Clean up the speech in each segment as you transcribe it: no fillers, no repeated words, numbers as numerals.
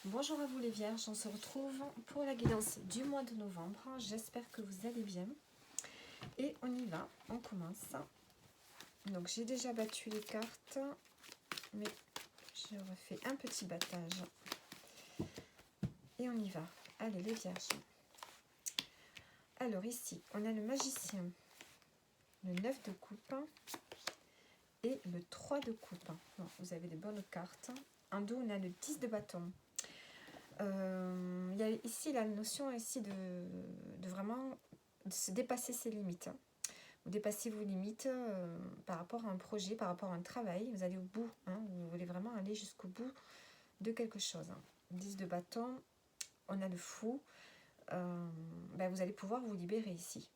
Bonjour à vous les vierges, on se retrouve pour la guidance du mois de novembre. J'espère que vous allez bien. Et on y va, on commence. Donc j'ai déjà battu les cartes, mais je refais un petit battage. Et on y va. Allez les vierges. Alors ici, on a le magicien, le 9 de coupe et le 3 de coupe. Bon, vous avez des bonnes cartes. En dos, on a le 10 de bâton. Il y a ici la notion ici de vraiment de se dépasser ses limites. Vous dépassez vos limites par rapport à un projet, par rapport à un travail. Vous allez au bout, vous voulez vraiment aller jusqu'au bout de quelque chose. 10 de bâton, on a le fou. Vous allez pouvoir vous libérer ici.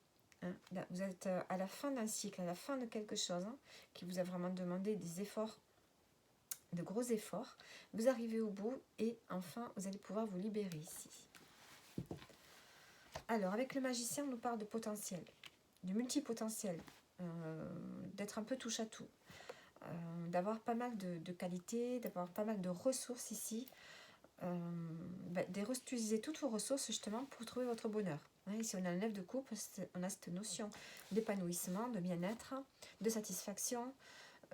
Là, vous êtes à la fin d'un cycle, à la fin de quelque chose qui vous a vraiment demandé des efforts, de gros efforts. Vous arrivez au bout et enfin vous allez pouvoir vous libérer ici. Alors avec le magicien, on nous parle de potentiel, de multipotentiel, d'être un peu touche à tout, d'avoir pas mal de qualités, d'avoir pas mal de ressources ici, d'utiliser toutes vos ressources justement pour trouver votre bonheur. Ici on a le 9 de coupe, on a cette notion d'épanouissement, de bien-être, de satisfaction,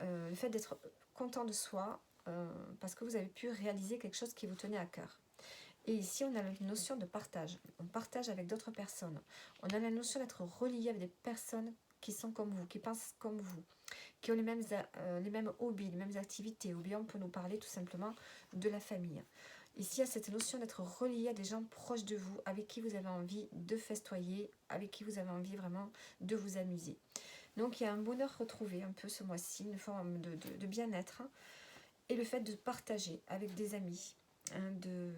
le fait d'être content de soi, parce que vous avez pu réaliser quelque chose qui vous tenait à cœur. Et ici, on a la notion de partage. On partage avec d'autres personnes. On a la notion d'être relié avec des personnes qui sont comme vous, qui pensent comme vous, qui ont les mêmes hobbies, les mêmes activités. Ou bien on peut nous parler tout simplement de la famille. Ici, il y a cette notion d'être relié à des gens proches de vous, avec qui vous avez envie de festoyer, avec qui vous avez envie vraiment de vous amuser. Donc, il y a un bonheur retrouvé un peu ce mois-ci, une forme de bien-être. Et le fait de partager avec des amis, de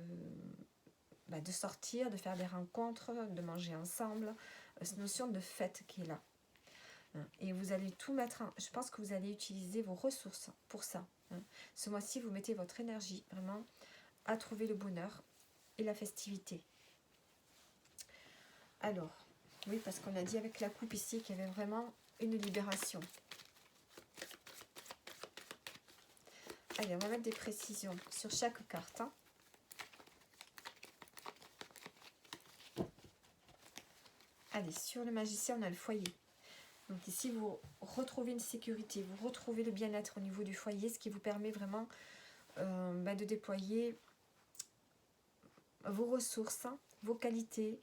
sortir, de faire des rencontres, de manger ensemble, cette notion de fête qui est là. Et vous allez tout mettre, je pense que vous allez utiliser vos ressources pour ça. Ce mois-ci, vous mettez votre énergie vraiment à trouver le bonheur et la festivité. Alors, oui, parce qu'on a dit avec la coupe ici qu'il y avait vraiment une libération. Allez, on va mettre des précisions sur chaque carte. Allez, sur le magicien, on a le foyer. Donc ici, vous retrouvez une sécurité, vous retrouvez le bien-être au niveau du foyer, ce qui vous permet vraiment de déployer vos ressources, vos qualités.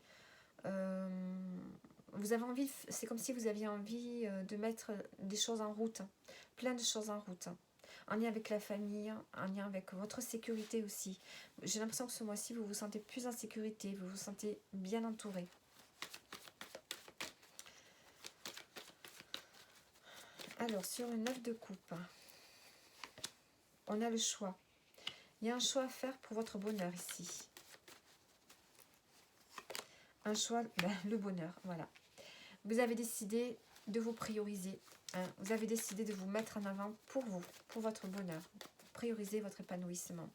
Vous avez envie, c'est comme si vous aviez envie de mettre des choses en route, plein de choses en route, en lien avec la famille, en lien avec votre sécurité aussi. J'ai l'impression que ce mois-ci, vous vous sentez plus en sécurité, vous vous sentez bien entouré. Alors, sur le 9 de coupe, on a le choix. Il y a un choix à faire pour votre bonheur ici. Un choix, le bonheur, voilà. Vous avez décidé de vous prioriser. Vous avez décidé de vous mettre en avant pour vous, pour votre bonheur. Prioriser votre épanouissement.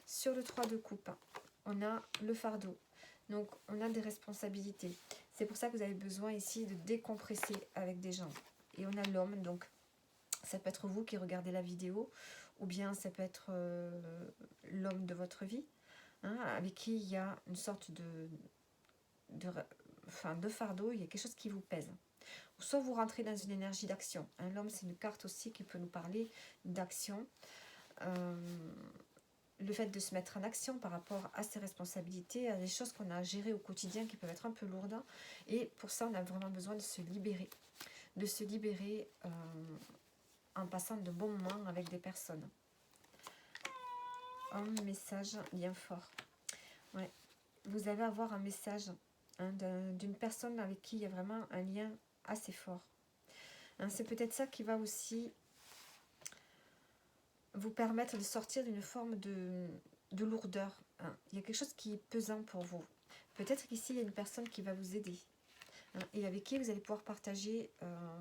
Sur le 3 de coupe, on a le fardeau. Donc, on a des responsabilités. C'est pour ça que vous avez besoin ici de décompresser avec des gens. Et on a l'homme, donc ça peut être vous qui regardez la vidéo, ou bien ça peut être l'homme de votre vie, avec qui il y a une sorte de fardeau, il y a quelque chose qui vous pèse. Soit vous rentrez dans une énergie d'action. L'homme, c'est une carte aussi qui peut nous parler d'action. Le fait de se mettre en action par rapport à ses responsabilités, à des choses qu'on a à gérer au quotidien qui peuvent être un peu lourdes. Et pour ça, on a vraiment besoin de se libérer. De se libérer en passant de bons moments avec des personnes. Un message bien fort. Ouais. Vous allez avoir un message d'une personne avec qui il y a vraiment un lien assez fort. C'est peut-être ça qui va aussi vous permettre de sortir d'une forme de lourdeur. Il y a quelque chose qui est pesant pour vous. Peut-être qu'ici, il y a une personne qui va vous aider. Et avec qui vous allez pouvoir partager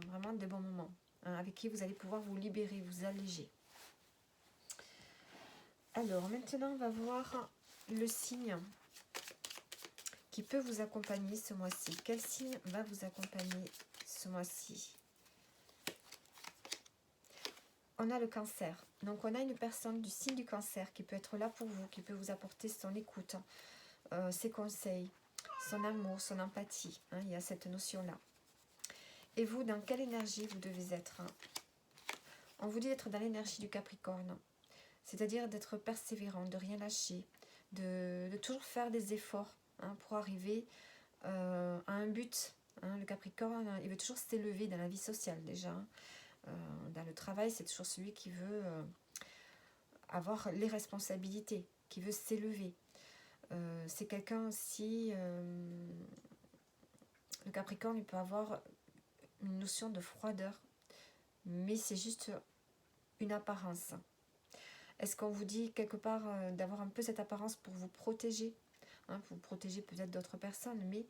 vraiment des bons moments. Avec qui vous allez pouvoir vous libérer, vous alléger. Alors, maintenant, on va voir le signe qui peut vous accompagner ce mois-ci. Quel signe va vous accompagner ce mois-ci? on a le cancer. Donc on a une personne du signe du cancer qui peut être là pour vous, qui peut vous apporter son écoute, ses conseils, son amour, son empathie. Hein, il y a cette notion-là. Et vous, dans quelle énergie vous devez être, hein? On vous dit d'être dans l'énergie du Capricorne, c'est-à-dire d'être persévérant, de rien lâcher, de toujours faire des efforts, hein, pour arriver à un but. Hein. Le Capricorne, il veut toujours s'élever dans la vie sociale déjà. Hein. Dans le travail, c'est toujours celui qui veut avoir les responsabilités, qui veut s'élever. C'est quelqu'un aussi, le Capricorne, il peut avoir une notion de froideur, mais c'est juste une apparence. Est-ce qu'on vous dit quelque part d'avoir un peu cette apparence pour vous protéger, hein, pour protéger peut-être d'autres personnes, mais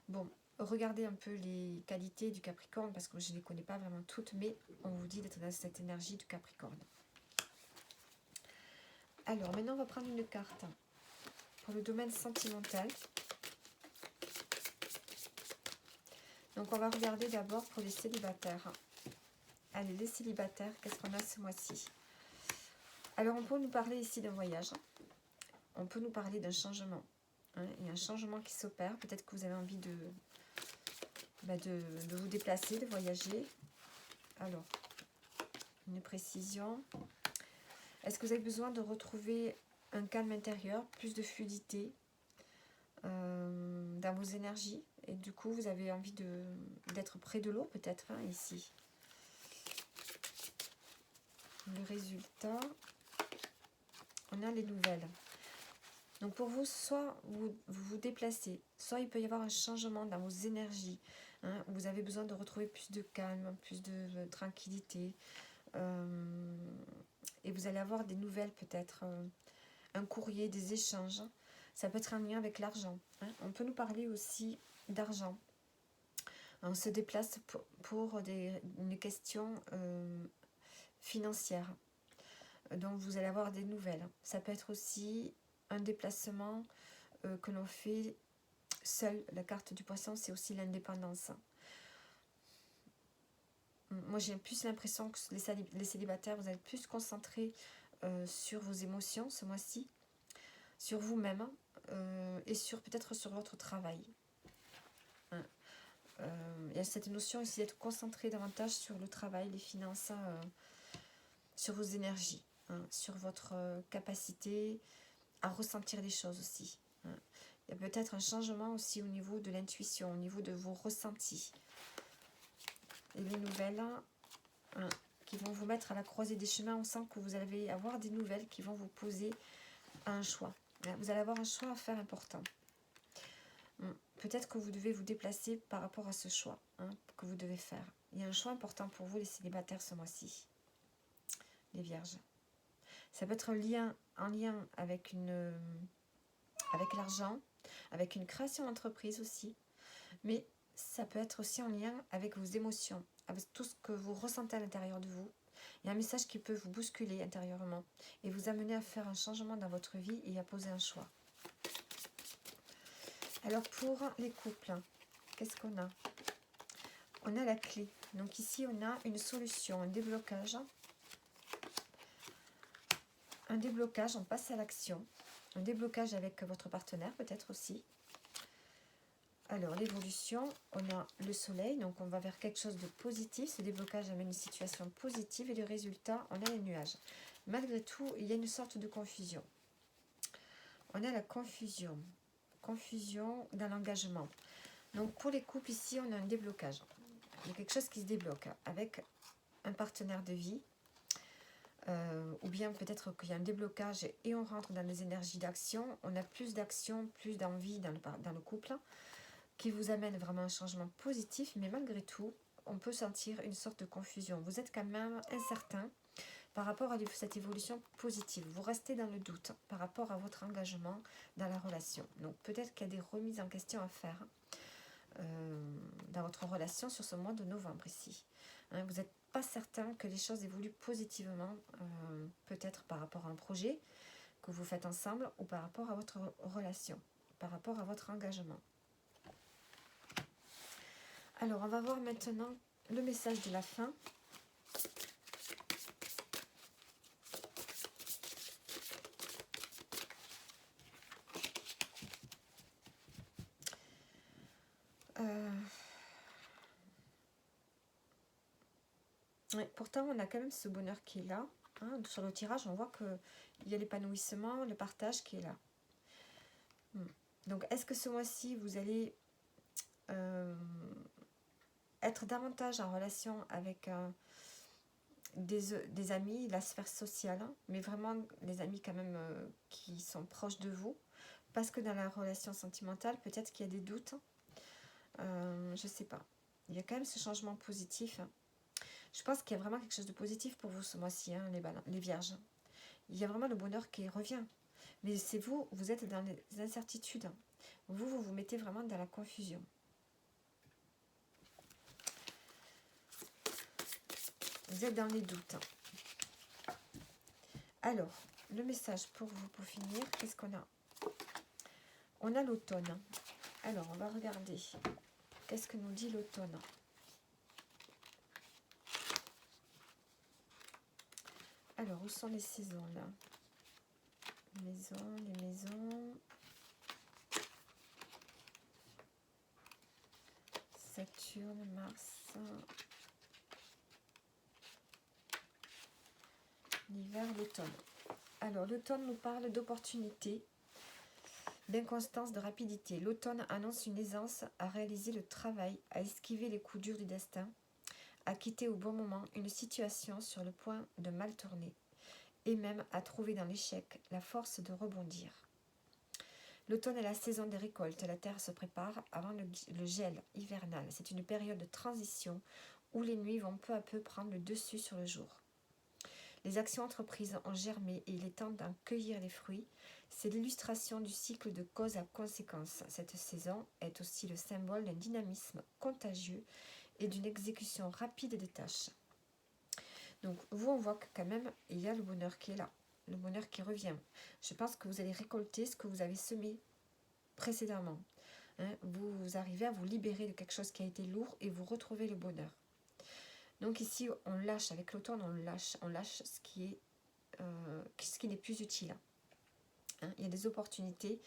bon, regardez un peu les qualités du Capricorne, parce que je ne les connais pas vraiment toutes, mais on vous dit d'être dans cette énergie du Capricorne. Alors, maintenant, on va prendre une carte pour le domaine sentimental. Donc, on va regarder d'abord pour les célibataires. Allez, les célibataires, qu'est-ce qu'on a ce mois-ci? Alors, on peut nous parler ici d'un voyage. On peut nous parler d'un changement. Hein, il y a un changement qui s'opère. Peut-être que vous avez envie de vous déplacer, de voyager. Alors, une précision. Est-ce que vous avez besoin de retrouver un calme intérieur, plus de fluidité dans vos énergies? Et du coup, vous avez envie d'être près de l'eau, peut-être, hein, ici. Le résultat, on a les nouvelles. Donc pour vous, soit vous déplacez, soit il peut y avoir un changement dans vos énergies. Hein, vous avez besoin de retrouver plus de calme, plus de tranquillité. Et vous allez avoir des nouvelles peut-être, un courrier, des échanges. Ça peut être un lien avec l'argent. Hein. On peut nous parler aussi d'argent. On se déplace pour une question financière. Donc vous allez avoir des nouvelles. Ça peut être aussi un déplacement que l'on fait seul. La carte du poisson, c'est aussi l'indépendance. Moi, j'ai plus l'impression que les célibataires, vous êtes plus concentrés sur vos émotions ce mois-ci, sur vous-même et peut-être sur votre travail. Hein. Il y a cette notion ici d'être concentré davantage sur le travail, les finances, sur vos énergies, hein, sur votre capacité à ressentir les choses aussi. Hein. Il y a peut-être un changement aussi au niveau de l'intuition, au niveau de vos ressentis. Et les nouvelles, hein, qui vont vous mettre à la croisée des chemins, on sent que vous allez avoir des nouvelles qui vont vous poser un choix. Vous allez avoir un choix à faire important. Peut-être que vous devez vous déplacer par rapport à ce choix, hein, que vous devez faire. Il y a un choix important pour vous, les célibataires, ce mois-ci. Les vierges. Ça peut être en lien avec l'argent, avec une création d'entreprise aussi, mais ça peut être aussi en lien avec vos émotions, avec tout ce que vous ressentez à l'intérieur de vous. Il y a un message qui peut vous bousculer intérieurement et vous amener à faire un changement dans votre vie et à poser un choix. Alors pour les couples, qu'est-ce qu'on a? On a la clé. Donc ici, on a une solution, un déblocage. Un déblocage, on passe à l'action. Un déblocage avec votre partenaire peut-être aussi. Alors l'évolution, on a le soleil, donc on va vers quelque chose de positif. Ce déblocage amène une situation positive et le résultat, on a les nuages. Malgré tout, il y a une sorte de confusion. On a la confusion. Confusion dans l'engagement. Donc pour les couples ici, on a un déblocage. Il y a quelque chose qui se débloque avec un partenaire de vie. Ou bien peut-être qu'il y a un déblocage et on rentre dans des énergies d'action. On a plus d'action, plus d'envie dans le couple qui vous amène vraiment un changement positif. Mais malgré tout, on peut sentir une sorte de confusion. Vous êtes quand même incertain par rapport à cette évolution positive. Vous restez dans le doute par rapport à votre engagement dans la relation. Donc peut-être qu'il y a des remises en question à faire dans votre relation sur ce mois de novembre ici. Hein, vous n'êtes pas certain que les choses évoluent positivement, peut-être par rapport à un projet que vous faites ensemble ou par rapport à votre relation, par rapport à votre engagement. Alors, on va voir maintenant le message de la fin. Ouais, pourtant, on a quand même ce bonheur qui est là. Hein. Sur le tirage, on voit qu'il y a l'épanouissement, le partage qui est là. Donc, est-ce que ce mois-ci, vous allez être davantage en relation avec des amis, la sphère sociale, hein, mais vraiment les amis quand même qui sont proches de vous, parce que dans la relation sentimentale, peut-être qu'il y a des doutes, je sais pas. Il y a quand même ce changement positif. Je pense qu'il y a vraiment quelque chose de positif pour vous ce mois-ci, hein, les vierges. Il y a vraiment le bonheur qui revient. Mais c'est vous, vous êtes dans les incertitudes. Vous vous mettez vraiment dans la confusion. Vous êtes dans les doutes. Alors, le message pour vous, pour finir, qu'est-ce qu'on a? On a l'automne. Alors, on va regarder. Qu'est-ce que nous dit l'automne? Alors, où sont les saisons, là? Les maisons. Saturne, Mars. L'hiver, l'automne. Alors, l'automne nous parle d'opportunités, d'inconstance, de rapidité. L'automne annonce une aisance à réaliser le travail, à esquiver les coups durs du destin, à quitter au bon moment une situation sur le point de mal tourner, et même à trouver dans l'échec la force de rebondir. L'automne est la saison des récoltes, la terre se prépare avant le gel hivernal. C'est une période de transition où les nuits vont peu à peu prendre le dessus sur le jour. Les actions entreprises ont germé et il est temps d'en cueillir les fruits. C'est l'illustration du cycle de cause à conséquence. Cette saison est aussi le symbole d'un dynamisme contagieux et d'une exécution rapide des tâches. Donc vous, on voit que quand même, il y a le bonheur qui est là, le bonheur qui revient. Je pense que vous allez récolter ce que vous avez semé précédemment. Hein, vous arrivez à vous libérer de quelque chose qui a été lourd et vous retrouvez le bonheur. Donc ici, on lâche, avec l'automne, on lâche ce qui n'est plus utile. Hein, il y a des opportunités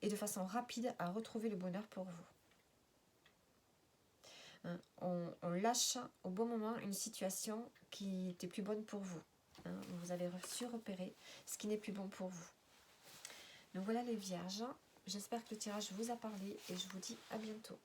et de façon rapide à retrouver le bonheur pour vous. Hein, on lâche au bon moment une situation qui était plus bonne pour vous. Hein, vous avez su repérer ce qui n'est plus bon pour vous. Donc voilà les vierges. J'espère que le tirage vous a parlé et je vous dis à bientôt.